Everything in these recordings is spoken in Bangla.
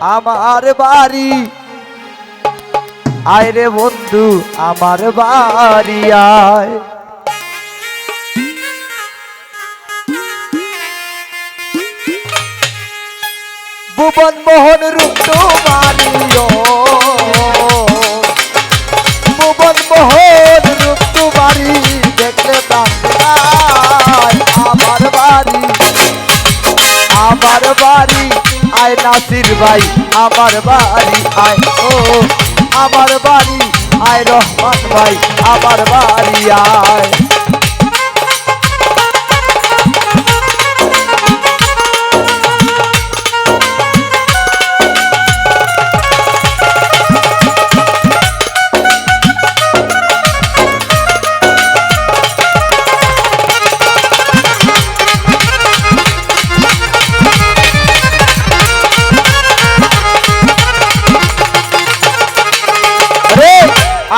আমার বাড়ি আয় রে বন্ধু আমার বাড়ি আয়। ভুবন মোহন রূপ তোমারি ভুবন মোহন রূপ তোমারি দেখলে আমার বাড়ি আয় নাসির ভাই আমার বাড়ি আয় ও আমার বাড়ি আয় রহমান ভাই আমার বাড়ি আয়।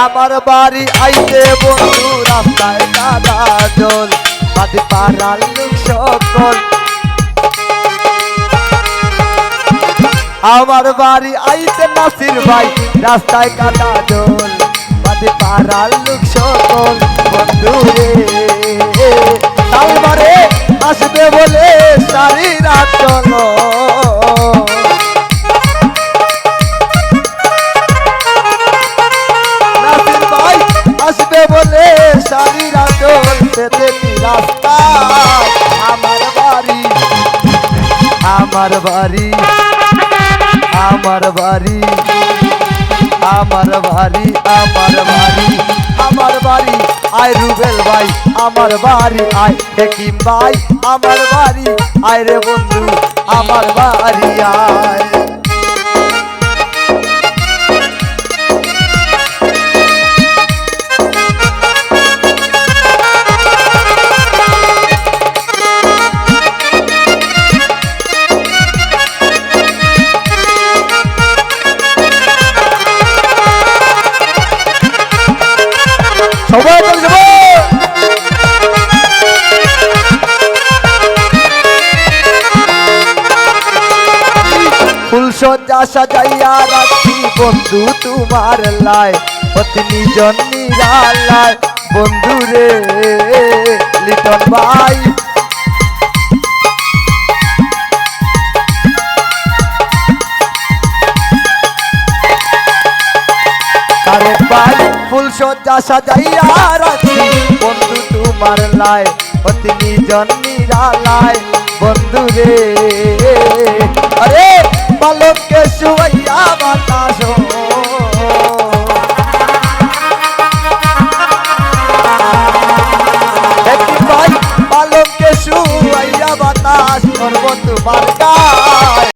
আমার বাড়ি আইতে বন্ধু রাস্তায় কাদা জল বাদে পাড়ার লোক সকল। আমার বাড়ি আইতে নাসির ভাই রাস্তায় কাদা জল বাদে পাড়ার লোক সকল। বন্ধু রে তালবারে আসবে বলে সারি রাত চলো বলে সারি রাজল পেতে রাস্তা। আমার বাড়ি আমার বাড়ি আমার বাড়ি আমার বাড়ি আমার বাড়ি আমার বাড়ি আয় রুবেল ভাই আমার বাড়ি আয় হেকিম ভাই আমার বাড়ি আয় রে বন্ধু আমার বাড়ি আয়। সবাই চলে যাব ফুল সজ্জা সাজাইয়া রাখি বন্ধু তোমার লাই পত্নী জন নিরালায়। বন্ধু রে লিটন ভাই ভাই ফুল সজ্জা সাজাইয়া রাখি বন্ধু তোমার লাই পত্নী জন নিরালায়। বন্ধু রে আরে পালকে শুয়াইয়া বাতাস ভাই পালকে শুয়াইয়া বাতাস করব তোমার গায়।